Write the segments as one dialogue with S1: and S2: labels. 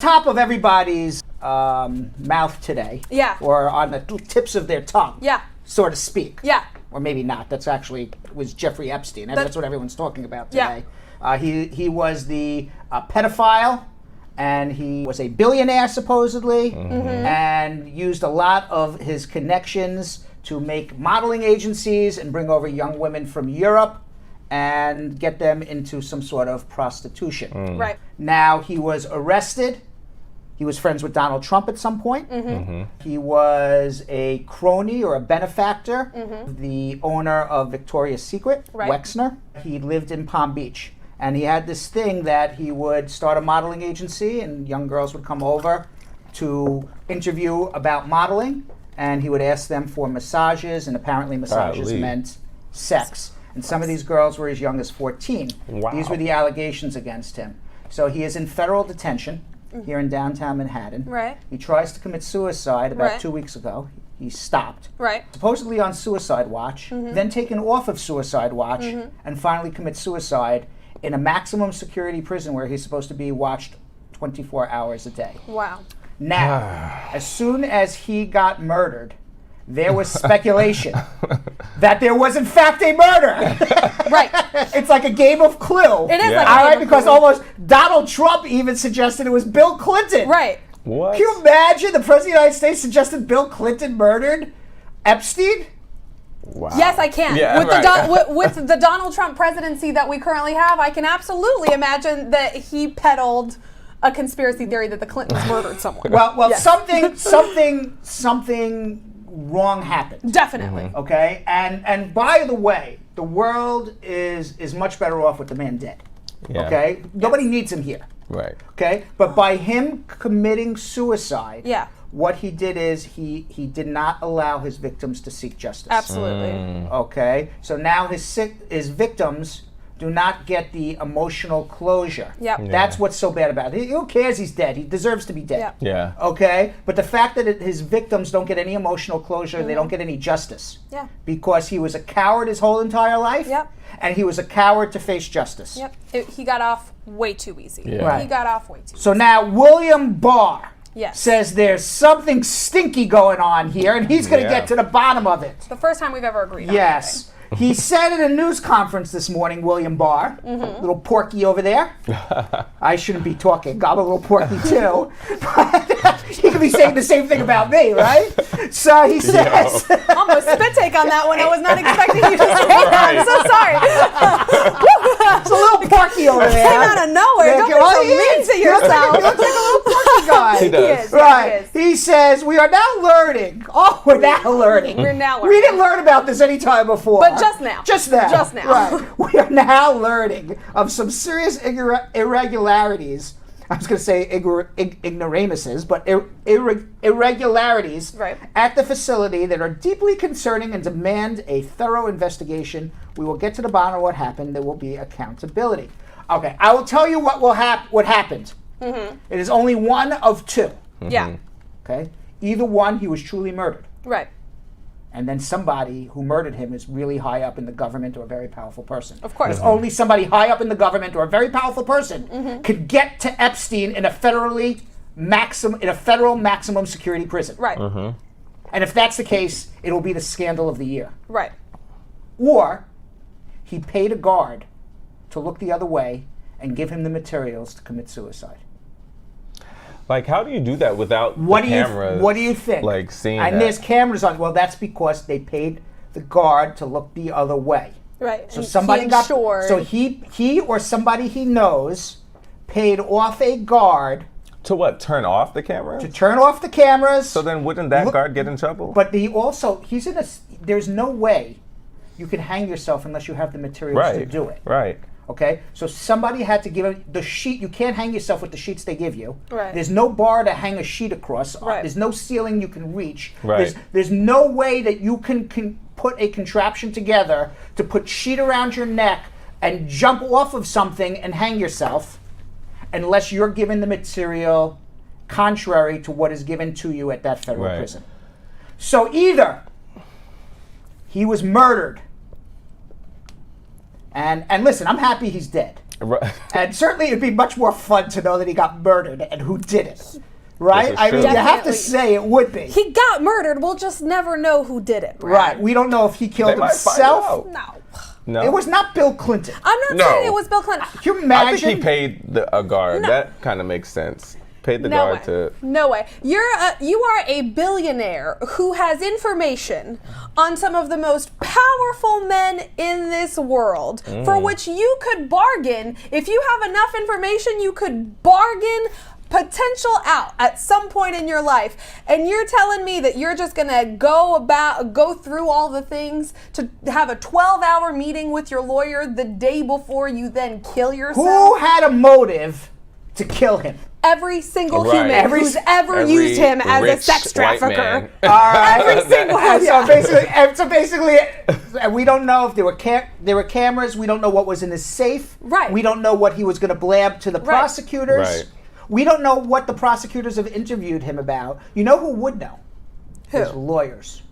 S1: Top of everybody's mouth today.
S2: Yeah.
S1: Or on the tips of their tongue.
S2: Yeah.
S1: So to speak.
S2: Yeah.
S1: Or maybe not. That's actually was Jeffrey Epstein. That's what everyone's talking about today.
S2: Yeah.
S1: He was the pedophile, and he was a billionaire supposedly, and used a lot of his connections to make modeling agencies and bring over young women from Europe and get them into some sort of prostitution.
S2: Right.
S1: Now he was arrested. He was friends with Donald Trump at some point. He was a crony or a benefactor, the owner of Victoria's Secret, Wexner. He lived in Palm Beach. And he had this thing that he would start a modeling agency and young girls would come over to interview about modeling. And he would ask them for massages, and apparently massages meant sex. And some of these girls were as young as 14.
S3: Wow.
S1: These were the allegations against him. So he is in federal detention here in downtown Manhattan.
S2: Right.
S1: He tries to commit suicide about 2 weeks ago. He stopped.
S2: Right.
S1: Supposedly on suicide watch, then taken off of suicide watch, and finally commits suicide in a maximum security prison where he's supposed to be watched 24 hours a day.
S2: Wow.
S1: Now, as soon as he got murdered, there was speculation that there was in fact a murder.
S2: Right.
S1: It's like a game of Clue.
S2: It is like
S1: All
S2: a
S1: right,
S2: game of
S1: because
S2: Clue.
S1: almost Donald Trump even suggested it was Bill Clinton.
S2: Right.
S3: What?
S1: Can you imagine the President of the United States suggested Bill Clinton murdered Epstein?
S3: Wow.
S2: Yes, I can.
S3: Yeah,
S2: with the Donald Trump presidency that we currently have, I can absolutely imagine that he peddled a conspiracy theory that the Clintons murdered someone.
S1: Well,
S2: Yes.
S1: something wrong happened.
S2: Definitely.
S1: Okay, and by the way, the world is much better off with the man dead.
S3: Yeah.
S1: Okay, nobody needs him here.
S3: Right.
S1: Okay, but by him committing suicide,
S2: Yeah.
S1: what he did is he did not allow his victims to seek justice.
S2: Absolutely.
S1: Okay, so now his victims do not get the emotional closure.
S2: Yep.
S3: Yeah.
S1: That's what's so bad about it. Who cares? He's dead. He deserves to be dead.
S2: Yep.
S3: Yeah.
S1: Okay, but the fact that his victims don't get any emotional closure, they don't get any justice.
S2: Yeah.
S1: Because he was a coward his whole entire life.
S2: Yep.
S1: And he was a coward to face justice.
S2: Yep. He got off way too easy.
S3: Yeah.
S1: Right.
S2: He got off way too easy.
S1: So now William Barr
S2: Yes.
S1: says there's something stinky going on here, and he's going to
S3: Yeah.
S1: get to the bottom of it.
S2: The first time we've ever agreed on
S1: Yes. He said at a news conference this morning, William Barr, little porky over there. I shouldn't be talking. I'm a little porky too. But he could be saying the same thing about me, right? So he says...
S2: Almost spit take on that one. I was not expecting you to say that. I'm so sorry.
S1: It's a little porky over there.
S2: Came out of nowhere. Don't be so mean to yourself.
S1: He looks like a little porky guy.
S3: He does.
S2: is.
S1: Right.
S2: He is.
S1: He says, we are now learning. Oh, we're now learning.
S2: We're now
S1: We
S2: learning.
S1: didn't learn about this any time before.
S2: But just now.
S1: Just now.
S2: Just now.
S1: Right. We are now learning of some serious irregularities. I was going to say ignoramuses, but irregularities
S2: Right.
S1: at the facility that are deeply concerning and demand a thorough investigation. We will get to the bottom of what happened. There will be accountability. Okay, I will tell you what happened. It is only one of two.
S2: Yeah.
S1: Okay, either one, he was truly murdered,
S2: Right.
S1: and then somebody who murdered him is really high up in the government or a very powerful person.
S2: Of course.
S1: Because only somebody high up in the government or a very powerful person could get to Epstein in a federal maximum security prison.
S2: Right.
S1: And if that's the case, it will be the scandal of the year.
S2: Right.
S1: Or he paid a guard to look the other way and give him the materials to commit suicide.
S3: Like, how do you do that without
S1: What
S3: the
S1: do you
S3: cameras?
S1: What do you think?
S3: Like seeing
S1: and
S3: that?
S1: there's cameras on. Well, that's because they paid the guard to look the other way.
S2: Right.
S1: So
S2: And
S1: somebody
S2: he
S1: got.
S2: ensured-
S1: So he or somebody he knows paid off a guard
S3: To what? Turn off the camera?
S1: to turn off the cameras.
S3: So then wouldn't that
S1: Look-
S3: guard get in trouble?
S1: But he's in a. There's no way you can hang yourself unless you have the materials to do it.
S3: Right.
S1: Okay, so somebody had to give him the sheet. You can't hang yourself with the sheets they give you.
S2: Right.
S1: There's no bar to hang a sheet across.
S2: Right.
S1: There's no ceiling you can reach.
S3: Right.
S1: There's no way that you can put a contraption together to put sheet around your neck and jump off of something and hang yourself unless you're given the material contrary to what is given to you at that federal
S3: Right.
S1: prison. So either he was murdered. And listen, I'm happy he's dead.
S3: Right.
S1: And certainly it'd be much more fun to know that he got murdered and who did it. Right?
S3: This is
S1: I mean,
S3: true.
S1: you have to
S2: Definitely.
S1: say it would be.
S2: He got murdered. We'll just never know who did it. Brad.
S1: Right. We don't know if he
S3: They
S1: killed
S3: might find
S1: himself.
S3: out.
S2: No.
S3: No.
S1: It was not Bill Clinton.
S2: I'm not
S3: No.
S2: saying it was Bill Clinton.
S1: Can you
S3: I
S1: imagine?
S3: think he paid a guard.
S2: No.
S3: That kind of makes sense. Paid the
S2: No
S3: guard
S2: way.
S3: to.
S2: No way. You are a billionaire who has information on some of the most powerful men in this world, for which you could bargain. If you have enough information, you could bargain potential out at some point in your life. And you're telling me that you're just gonna go through all the things to have a 12-hour meeting with your lawyer the day before you then kill yourself?
S1: Who had a motive to kill him?
S2: Every single
S3: Right.
S2: human who's ever
S3: Every
S2: used him as a
S3: rich
S2: sex
S3: white
S2: trafficker.
S3: man.
S1: All right.
S2: Every single
S1: And
S2: yeah.
S1: so basically, and we don't know if there were cameras. We don't know what was in his safe.
S2: Right.
S1: We don't know what he was going to blab to the prosecutors.
S3: Right.
S1: We don't know what the prosecutors have interviewed him about. You know who would know?
S2: Who?
S1: His lawyers.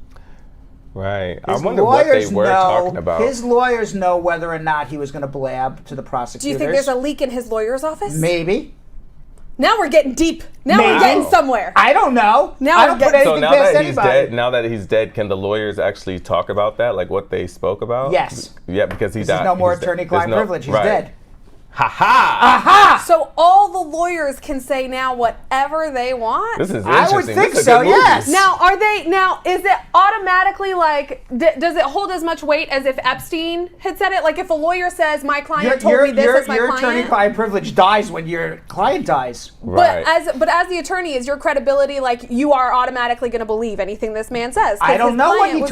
S3: Right. I
S1: His
S3: wonder what they
S1: lawyers
S3: were
S1: know-
S3: talking about.
S1: His lawyers know whether or not he was going to blab to the
S2: Do
S1: prosecutors.
S2: you think there's a leak in his lawyer's office?
S1: Maybe.
S2: Now we're getting deep. Now we're
S1: Maybe.
S2: getting somewhere.
S1: I don't know.
S2: Now
S1: I
S2: we're
S1: don't put
S2: getting-
S3: So
S1: anything
S3: now
S1: past
S3: that he's
S1: anybody.
S3: dead, can the lawyers actually talk about that, like what they spoke about?
S1: Yes.
S3: Yeah, because he died.
S1: There's no more
S3: he's dead.
S1: attorney-client
S3: There's no-
S1: privilege. He's
S3: right.
S1: dead.
S3: Ha ha!
S1: Aha!
S2: So all the lawyers can say now whatever they want?
S3: This is
S1: I
S3: interesting.
S1: would think
S3: This is a
S1: so,
S3: good movie.
S1: yes.
S2: Now is it automatically like, does it hold as much weight as if Epstein had said it? Like if a lawyer says, my client told me this as my
S1: your
S2: client?
S1: attorney-client privilege dies when your client dies.
S3: Right.
S2: But as the attorney, is your credibility like you are automatically going to believe anything this man says? 'Cause
S1: I don't
S2: his
S1: know what
S2: client
S1: he
S2: was-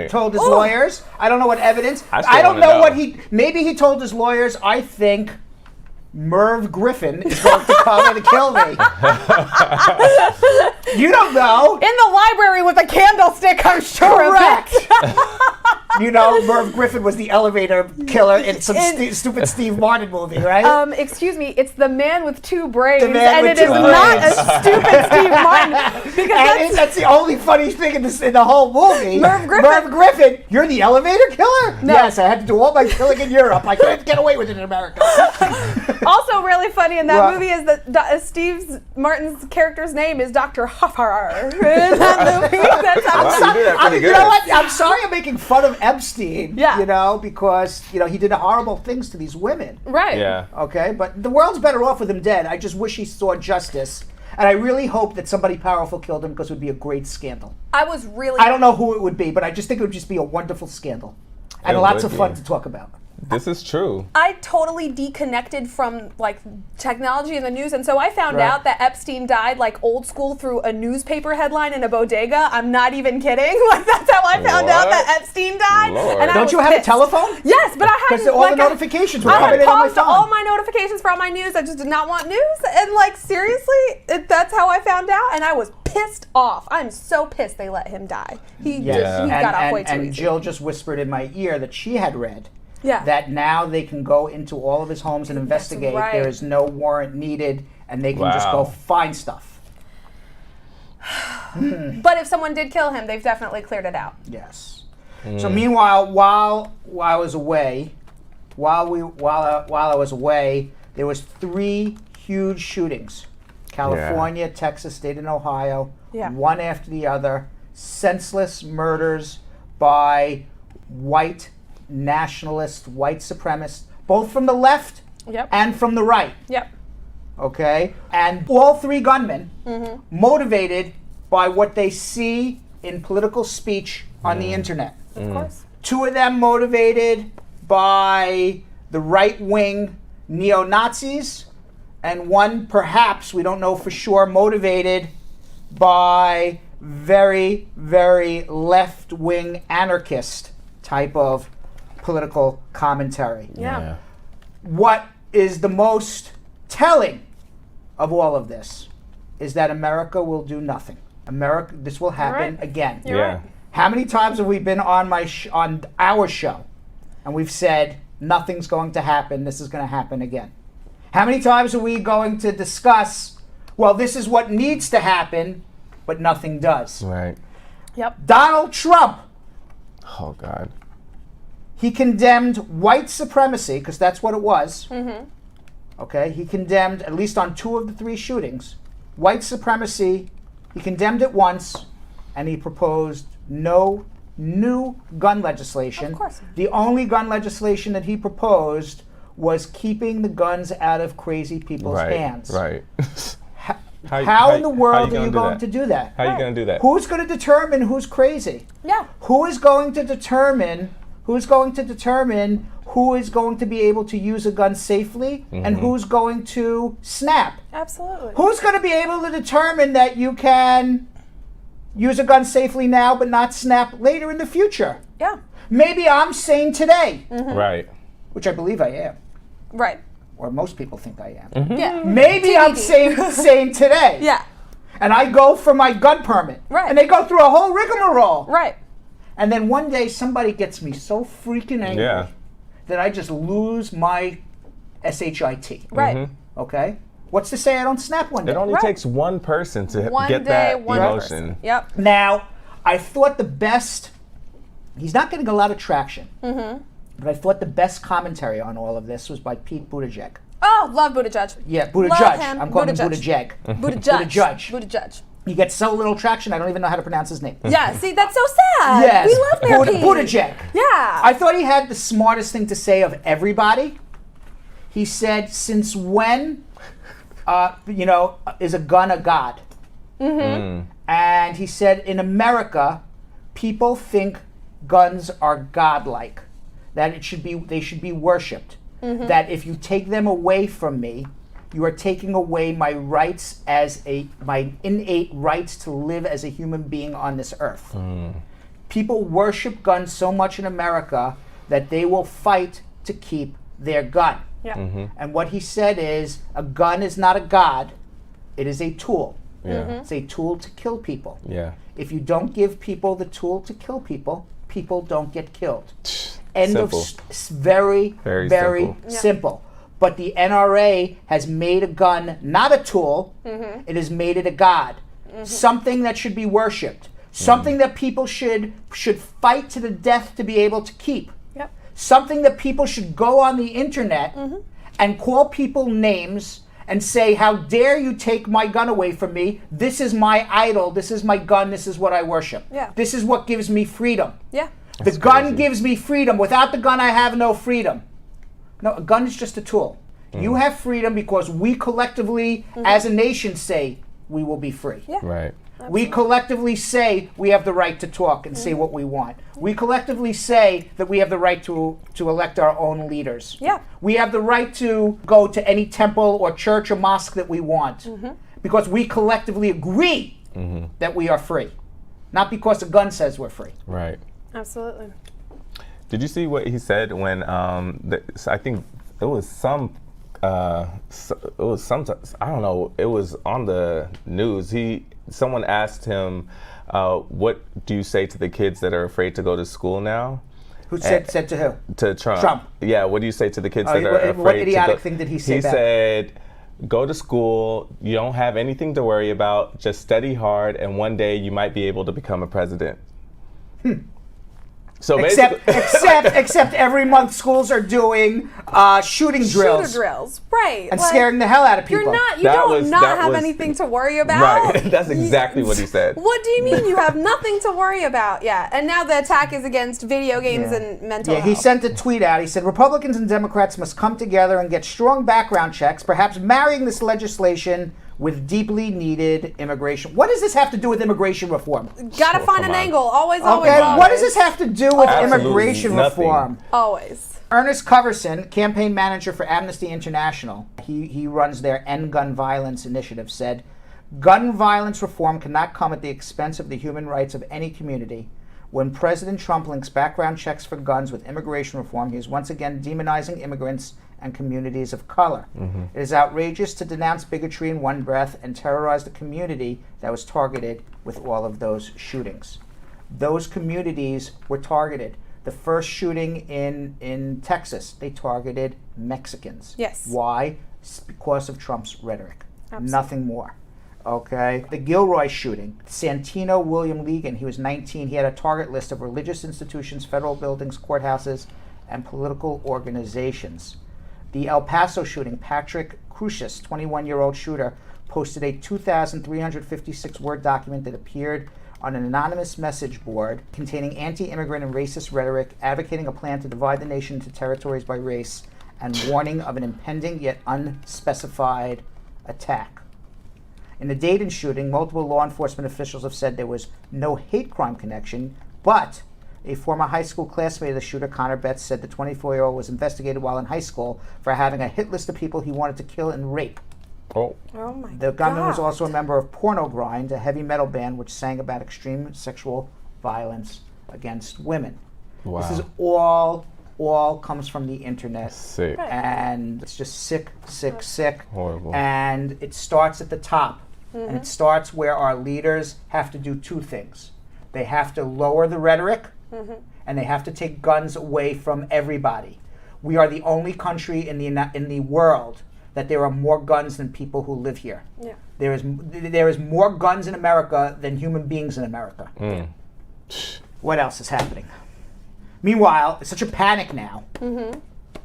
S1: told his
S2: Ooh.
S1: lawyers. I don't know what evidence.
S3: I still
S1: I don't
S3: wanna
S1: know
S3: know.
S1: what maybe he told his lawyers, I think Merv Griffin is going to come and kill me. You don't know.
S2: In the library with a candlestick, I'm sure of
S1: Correct.
S2: it.
S1: You know, Merv Griffin was the elevator killer in some stupid Steve Martin movie, right?
S2: Excuse me, it's the man with two brains,
S1: The man
S2: and
S1: with
S2: it is
S1: two
S2: not
S1: brains.
S2: a stupid Steve Martin. Because
S1: And that's the only funny thing in the whole movie.
S2: Merv Griffin.
S1: Merv Griffin, you're the elevator killer? No. Yes, I had to do all my killing in Europe. I couldn't get away with it in America.
S2: also really funny in that
S1: What?
S2: movie is that Steve Martin's character's name is Dr. Hoffarer. In that movie, that's how
S3: Wow, you do that pretty
S1: You
S3: good.
S1: know what? I'm sorry I'm making fun of Epstein.
S2: Yeah.
S1: You know, because he did horrible things to these women.
S2: Right.
S3: Yeah.
S1: Okay, but the world's better off with him dead. I just wish he saw justice. And I really hope that somebody powerful killed him because it would be a great scandal.
S2: I was really.
S1: I don't know who it would be, but I just think it would just be a wonderful scandal. And
S3: It
S1: lots
S3: would
S1: of fun
S3: be.
S1: to talk about.
S3: This is true.
S2: I totally deconnected from like technology and the news, and so I found
S1: Right.
S2: out that Epstein died like old school through a newspaper headline in a bodega. I'm not even kidding. Like that's how I found out
S3: What?
S2: that Epstein died.
S3: Lord.
S2: And I
S1: Don't
S2: was
S1: you have a
S2: pissed.
S1: telephone?
S2: Yes, but I had
S1: Because all the notifications were
S2: I
S1: coming
S2: had
S1: in on my
S2: paused
S1: phone.
S2: all my notifications for all my news. I just did not want news, and like seriously, that's how I found out, and I was pissed off. I'm so pissed they let him die. He
S3: Yeah.
S2: got off way too
S1: and
S2: easy.
S1: Jill just whispered in my ear that she had read
S2: Yeah.
S1: that now they can go into all of his homes and investigate.
S2: right.
S1: There is no warrant needed, and they can just
S3: Wow.
S1: go find stuff.
S2: But if someone did kill him, they've definitely cleared it out.
S1: Yes. So meanwhile, while I was away, while I was away, there was 3 huge shootings: California, Texas, State, and Ohio.
S2: Yeah.
S1: One after the other, senseless murders by white nationalists, white supremacists, both from the left
S2: Yep.
S1: and from the right.
S2: Yep.
S1: Okay? And all 3 gunmen motivated by what they see in political speech on the internet.
S2: Of course.
S1: 2 of them motivated by the right-wing neo-Nazis, and 1 perhaps, we don't know for sure, motivated by very, very left-wing anarchist type of political commentary.
S2: Yeah.
S1: What is the most telling of all of this is that America will do nothing. This will happen
S2: right.
S1: again.
S2: You're
S3: Yeah.
S2: right.
S1: How many times have we been on on our show and we've said nothing's going to happen, this is going to happen again? How many times are we going to discuss, well, this is what needs to happen, but nothing does?
S3: Right.
S2: Yep.
S1: Donald Trump,
S3: Oh God.
S1: He condemned white supremacy, because that's what it was. Okay, he condemned, at least on 2 of the 3 shootings, white supremacy. He condemned it once, and he proposed no new gun legislation.
S2: Of course.
S1: The only gun legislation that he proposed was keeping the guns out of crazy people's hands.
S3: Right.
S1: How in the world are you going to do that?
S3: How are you going to do that?
S1: Who's going to determine who's crazy?
S2: Yeah.
S1: Who is going to determine who is going to be able to use a gun safely and who's going to snap?
S2: Absolutely.
S1: Who's going to be able to determine that you can use a gun safely now but not snap later in the future?
S2: Yeah.
S1: Maybe I'm sane today,
S3: Right.
S1: which I believe I am,
S2: Right.
S1: or most people think I am.
S2: Yeah.
S1: Maybe I'm sane today.
S2: Yeah.
S1: And I go for my gun permit.
S2: Right.
S1: And they go through a whole rigmarole.
S2: Right.
S1: And then one day somebody gets me so freaking angry that I just lose my SHIT.
S2: Right.
S1: Okay? What's to say I don't snap one day?
S3: It only takes one person to
S2: One
S3: get
S2: day,
S3: that
S2: one
S3: emotion.
S2: person. Yep.
S1: Now, I thought the best, he's not getting a lot of traction, but I thought the best commentary on all of this was by Pete Buttigieg.
S2: Oh, love Buttigieg.
S1: Yeah, Buttigieg.
S2: Love him.
S1: I'm calling him
S2: Buttigieg.
S1: Buttigieg.
S2: Buttigieg. Buttigieg.
S1: He gets so little traction, I don't even know how to pronounce his name.
S2: Yeah, see, that's so sad.
S1: Yes.
S2: We love Mayor Pete.
S1: Buttigieg.
S2: Yeah.
S1: I thought he had the smartest thing to say of everybody. He said, since when, is a gun a god? And he said, in America, people think guns are godlike, that they should be worshipped, that if you take them away from me, you are taking away my rights my innate rights to live as a human being on this earth. People worship guns so much in America that they will fight to keep their gun.
S2: Yeah.
S1: And what he said is, a gun is not a god, it is a tool. It's a tool to kill people.
S3: Yeah.
S1: If you don't give people the tool to kill people, people don't get killed. End
S3: Simple.
S1: of very,
S3: Very
S1: very simple. But the NRA has made a gun not a tool, it has made it a god. Something that should be worshipped. Something that people should fight to the death to be able to keep.
S2: Yep.
S1: Something that people should go on the internet and call people names and say, how dare you take my gun away from me? This is my idol, this is my gun, this is what I worship.
S2: Yeah.
S1: This is what gives me freedom.
S2: Yeah.
S1: The gun gives me freedom. Without the gun, I have no freedom. No, a gun is just a tool. You have freedom because we collectively, as a nation, say we will be free.
S2: Yeah.
S3: Right.
S1: We collectively say we have the right to talk and say what we want. We collectively say that we have the right to elect our own leaders.
S2: Yeah.
S1: We have the right to go to any temple or church or mosque that we want because we collectively agree that we are free, not because a gun says we're free.
S3: Right.
S2: Absolutely.
S3: Did you see what he said when I think it was some I don't know, it was on the news. Someone asked him, what do you say to the kids that are afraid to go to school now?
S1: Who said to who?
S3: To Trump.
S1: Trump.
S3: Yeah, what do you say to the kids that are afraid
S1: what
S3: to
S1: idiotic
S3: go?
S1: thing did he say
S3: He
S1: back?
S3: said, go to school, you don't have anything to worry about, just study hard, and one day you might be able to become a president. So
S1: except every month schools are doing shooting drills.
S2: Shooter drills, right?
S1: And scaring the hell out of people.
S2: You don't have anything to worry about.
S3: Right, that's exactly what he said.
S2: What do you mean you have nothing to worry about? Yeah, and now the attack is against video games and mental health.
S1: He sent a tweet out. He said, Republicans and Democrats must come together and get strong background checks, perhaps marrying this legislation with deeply needed immigration. What does this have to do with immigration reform?
S2: Gotta find an angle. Always.
S1: What does this have to do with immigration
S3: nothing.
S1: reform?
S2: Always.
S1: Ernest Coverson, campaign manager for Amnesty International, he runs their End Gun Violence initiative, said, gun violence reform cannot come at the expense of the human rights of any community. When President Trump links background checks for guns with immigration reform, he is once again demonizing immigrants and communities of color. It is outrageous to denounce bigotry in one breath and terrorize the community that was targeted with all of those shootings. Those communities were targeted. The first shooting in Texas, they targeted Mexicans.
S2: Yes.
S1: Why? It's because of Trump's rhetoric.
S2: Absolutely.
S1: Nothing more. Okay. The Gilroy shooting, Santino William Ligon, he was 19. He had a target list of religious institutions, federal buildings, courthouses, and political organizations. The El Paso shooting, Patrick Crucius, 21-year-old shooter, posted a 2,356 word document that appeared on an anonymous message board containing anti-immigrant and racist rhetoric, advocating a plan to divide the nation into territories by race, and warning of an impending yet unspecified attack. In the Dayton shooting, multiple law enforcement officials have said there was no hate crime connection, but a former high school classmate of the shooter, Connor Betts, said the 24-year-old was investigated while in high school for having a hit list of people he wanted to kill and rape.
S3: Oh.
S2: Oh my God.
S1: The gunman was also a member of Porno Grind, a heavy metal band which sang about extreme sexual violence against women.
S3: Wow.
S1: This is all comes from the internet.
S3: Sick.
S2: Right.
S1: And it's just sick.
S3: Horrible.
S1: And it starts at the top. And it starts where our leaders have to do two things. They have to lower the rhetoric, and they have to take guns away from everybody. We are the only country in the world that there are more guns than people who live here.
S2: Yeah.
S1: There is more guns in America than human beings in America. What else is happening? Meanwhile, it's such a panic now.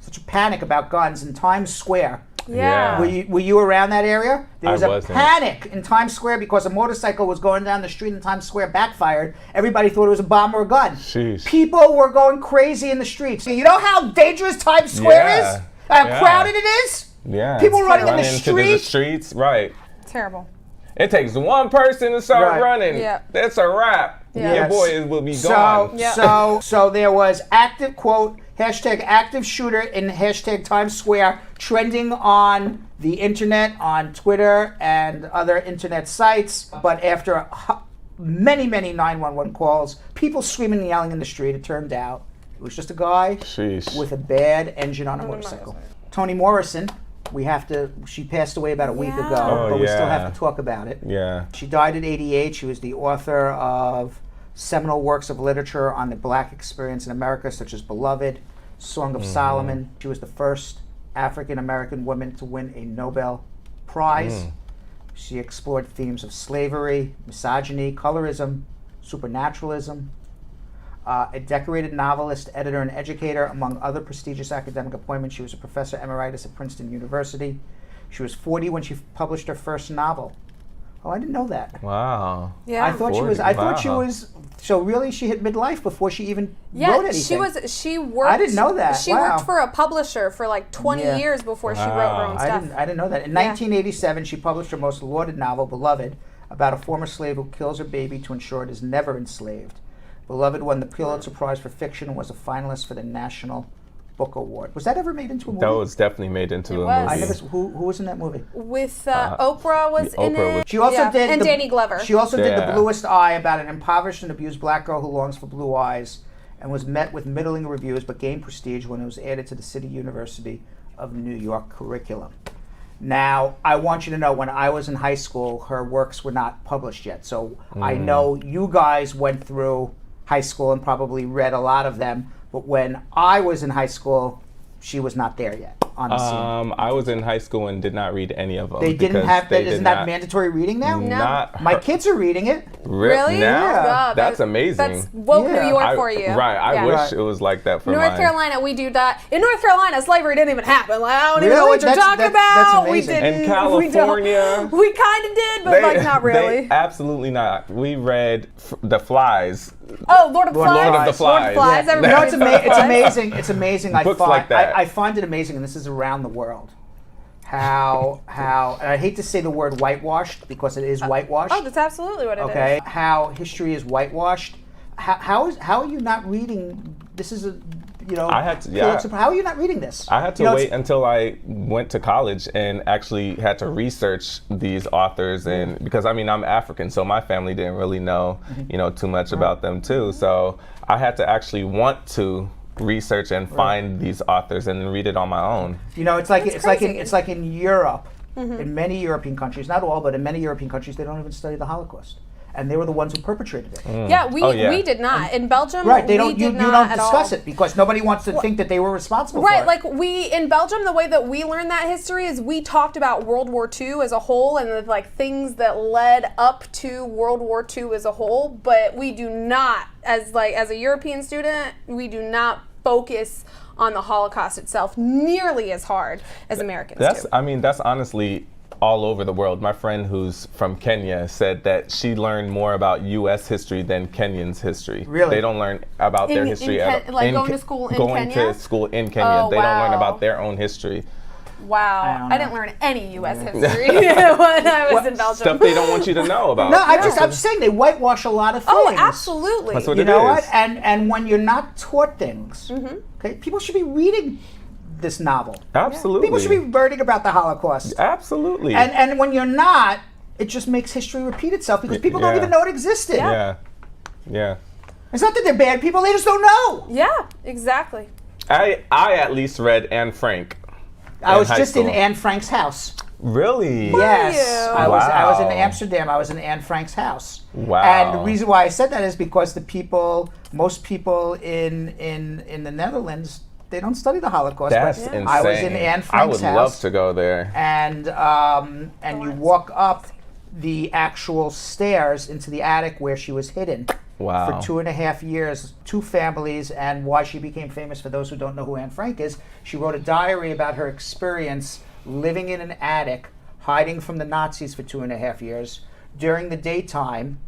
S1: Such a panic about guns in Times Square.
S2: Yeah.
S1: Were you around that area? There was
S3: I
S1: a
S3: wasn't.
S1: panic in Times Square because a motorcycle was going down the street in Times Square, backfired. Everybody thought it was a bomb or a gun.
S3: Sheesh.
S1: People were going crazy in the streets. You know how dangerous Times Square is? How crowded it is?
S3: Yeah.
S1: People running in the
S3: into the
S1: streets.
S3: streets, right.
S2: Terrible.
S3: It takes one person to start
S1: Right.
S3: running.
S2: Yeah.
S3: That's a wrap.
S2: Yeah.
S3: Your boy will be gone.
S1: So there was active quote hashtag active shooter in hashtag Times Square trending on the internet, on Twitter and other internet sites. But after many 911 calls, people screaming and yelling in the street, it turned out it was just a guy
S3: Sheesh.
S1: with a bad engine on a motorcycle. Toni Morrison, she passed away about a week ago,
S3: Oh,
S1: but we still
S3: yeah.
S1: have to talk about it.
S3: Yeah.
S1: She died at 88. She was the author of seminal works of literature on the Black experience in America, such as Beloved, Song of Solomon. She was the first African-American woman to win a Nobel Prize. She explored themes of slavery, misogyny, colorism, supernaturalism. A decorated novelist, editor, and educator, among other prestigious academic appointments. She was a professor emeritus at Princeton University. She was 40 when she published her first novel. Oh, I didn't know that.
S3: Wow.
S2: Yeah.
S1: I thought she
S3: 40,
S1: was. I thought she
S3: wow.
S1: was. So really, she hit midlife before she even wrote anything.
S2: She worked.
S1: I didn't know that.
S2: She
S1: Wow.
S2: worked for a publisher for like 20
S1: Yeah.
S2: years before she wrote her
S3: Wow.
S2: own
S1: I
S2: stuff.
S1: didn't know that. In 1987, she published her most lauded novel, Beloved, about a former slave who kills her baby to ensure it is never enslaved. Beloved won the Pulitzer Prize for fiction and was a finalist for the National Book Award. Was that ever made into a movie?
S3: That was definitely made into a
S2: was.
S3: movie.
S1: I never. Who was in that movie?
S2: With Oprah was in
S3: Oprah was-
S2: it.
S1: She also did
S2: and Danny Glover.
S1: She also did The
S3: Yeah.
S1: Bluest Eye, about an impoverished and abused black girl who longs for blue eyes, and was met with middling reviews but gained prestige when it was added to the City University of New York curriculum. Now, I want you to know, when I was in high school, her works were not published yet. So I know you guys went through high school and probably read a lot of them, but when I was in high school, she was not there yet on the scene.
S3: I was in high school and did not read any of them.
S1: They didn't
S3: because
S1: have
S3: they
S1: that.
S3: did
S1: Isn't that
S3: not-
S1: mandatory reading now?
S3: Not
S1: My
S3: her-
S1: kids are reading it.
S2: Really?
S3: Now?
S1: Yeah.
S2: God,
S3: That's amazing.
S2: That's woke
S1: Yeah.
S2: New York
S3: I-
S2: for you.
S3: Right. I
S2: Yeah.
S3: wish
S1: Right.
S3: it was like that for
S2: North
S3: mine.
S2: Carolina, we do that. In North Carolina, slavery didn't even happen. Like, I don't even know
S1: Really?
S2: what you're talking
S1: That's
S2: about. We
S1: amazing.
S2: didn't.
S3: In
S2: We don't.
S3: California,
S2: We kind of did, but like not really.
S3: They, absolutely not. We read The Flies.
S2: Oh, Lord of the Flies.
S3: Lord of the
S2: Lord of the
S3: Flies.
S2: Flies.
S3: Yeah.
S2: Everybody
S1: You know, it's,
S2: knows Lord of the
S1: it's
S2: Flies.
S1: amazing. It's amazing.
S3: Books like that.
S1: I find it amazing, and this is around the world. How and I hate to say the word whitewashed because it is whitewashed.
S2: Oh, that's absolutely what it is.
S1: Okay, how history is whitewashed. How are you not reading? This is a
S3: I had to- yeah.
S1: Pulitzer- How are you not reading this?
S3: I had to wait until I went to college and actually had to research these authors, and because I'm African, so my family didn't really know, too much about them too. So I had to actually want to research and find these authors and read it on my own.
S1: It's like
S2: crazy.
S1: it's like in Europe, in many European countries, not all, but in many European countries, they don't even study the Holocaust, and they were the ones who perpetrated it.
S2: Yeah, we did not. In Belgium, we
S1: You
S2: did not
S1: don't
S2: at
S1: discuss
S2: all.
S1: it because nobody wants to think that they were responsible for
S2: Right,
S1: it.
S2: like in Belgium, the way that we learned that history is we talked about World War II as a whole and the things that led up to World War II as a whole, but we do not, as a European student, we do not focus on the Holocaust itself nearly as hard as Americans do.
S3: I mean, that's honestly all over the world. My friend who's from Kenya said that she learned more about U.S. history than Kenyans' history.
S1: Really?
S3: They don't learn about their history at all.
S2: Like going to school in Kenya?
S3: Going to school in Kenya.
S2: Oh,
S3: they don't learn
S2: wow.
S3: about their own history.
S2: Wow. I didn't learn any U.S. history when I was in Belgium.
S3: Stuff they don't want you to know about.
S1: No, I'm just saying they whitewash a lot of things.
S2: Oh, absolutely.
S3: That's what
S1: You
S3: it
S1: know
S3: is.
S1: what? And when you're not taught things, okay, people should be reading this novel.
S3: Absolutely.
S1: People should be learning about the Holocaust.
S3: Absolutely.
S1: And when you're not, it just makes history repeat itself because people don't even know it existed.
S3: Yeah.
S1: It's not that they're bad people; they just don't know.
S2: Yeah, exactly.
S3: I at least read Anne Frank.
S1: I was
S3: high
S1: just in
S3: school.
S1: Anne Frank's house.
S3: Really?
S1: Yes,
S2: you?
S1: I was in
S3: Wow.
S1: Amsterdam. I was in Anne Frank's house.
S3: Wow.
S1: And the reason why I said that is because most people in the Netherlands, they don't study the Holocaust.
S3: That's
S1: but
S3: insane.
S1: I was in Anne Frank's
S3: I would
S1: house.
S3: love to go there.
S1: And you walk up the actual stairs into the attic where she was hidden.
S3: Wow.
S1: For 2.5 years, 2 families, and why she became famous, for those who don't know who Anne Frank is, she wrote a diary about her experience living in an attic, hiding from the Nazis for 2.5 years. During the daytime,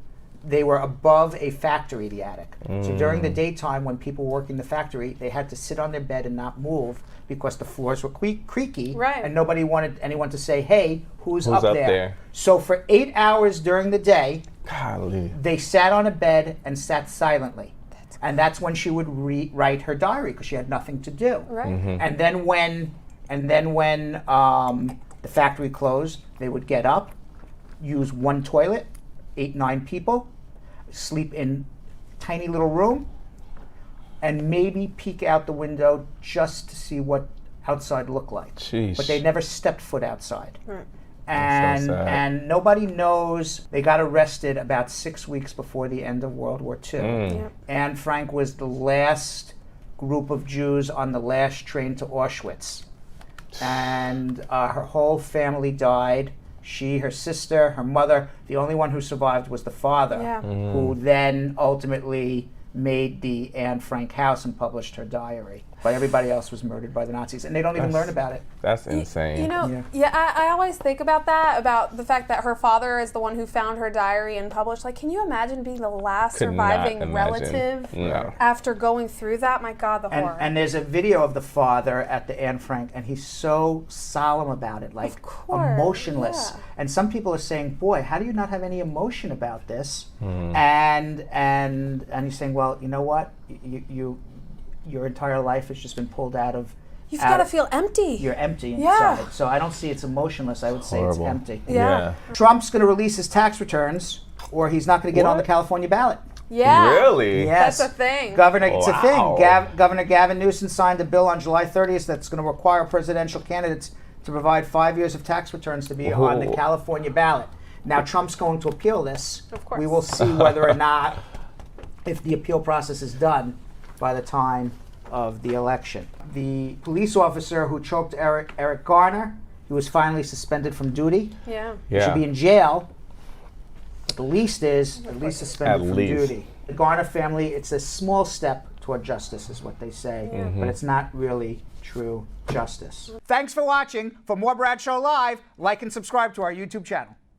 S1: they were above a factory, the attic. So during the daytime, when people were working the factory, they had to sit on their bed and not move because the floors were creaky,
S2: Right.
S1: and nobody wanted anyone to say, hey, who's up
S3: up
S1: there?
S3: there?
S1: So for 8 hours during the day,
S3: Golly.
S1: they sat on a bed and sat silently. And that's when she would write her diary because she had nothing to do.
S2: Right.
S1: And then when the factory closed, they would get up, use one toilet, 8-9 people, sleep in a tiny little room, and maybe peek out the window just to see what outside looked like.
S3: Sheesh.
S1: But they never stepped foot outside.
S2: Right.
S3: That's so sad.
S1: And nobody knows. They got arrested about 6 weeks before the end of World War II.
S2: Yep.
S1: Anne Frank was the last group of Jews on the last train to Auschwitz. And her whole family died. She, her sister, her mother. The only one who survived was the father,
S2: Yeah.
S1: who then ultimately made the Anne Frank house and published her diary. But everybody else was murdered by the Nazis, and they don't even learn about it.
S3: That's insane.
S2: You know, I always think about that, about the fact that her father is the one who found her diary and published. Like, can you imagine being the last
S3: Could not
S2: surviving
S3: imagine.
S2: relative
S3: No.
S2: after going through that? My God, the horror.
S1: And there's a video of the father at the Anne Frank, and he's so solemn about it, like
S2: course,
S1: emotionless.
S2: yeah.
S1: And some people are saying, "Boy, how do you not have any emotion about this?" And he's saying, "Well, you know what? Your entire life has just been pulled out of."
S2: You've got to feel empty.
S1: You're empty
S2: Yeah.
S1: inside. So I don't see it's emotionless. I would say
S3: Horrible.
S1: it's empty.
S2: Yeah.
S1: Trump's going to release his tax returns, or he's not going to get on the
S3: What?
S1: California ballot.
S2: Yeah.
S3: Really?
S1: Yes.
S2: That's a thing.
S1: It's a thing.
S3: Wow.
S1: Governor Gavin Newsom signed a bill on July 30th that's going to require presidential candidates to provide 5 years of tax returns to be on the
S3: Whoa.
S1: California ballot. Now, Trump's going to appeal this.
S2: Of course.
S1: We will see whether or not, if the appeal process is done by the time of the election. The police officer who choked Eric Garner, he was finally suspended from duty.
S2: Yeah.
S1: He should be in jail. But the least is at least suspended from duty. The Garner family, it's a small step toward justice, is what they say, but it's not really true justice. Thanks for watching. For more Bradshaw Live, like and subscribe to our YouTube channel.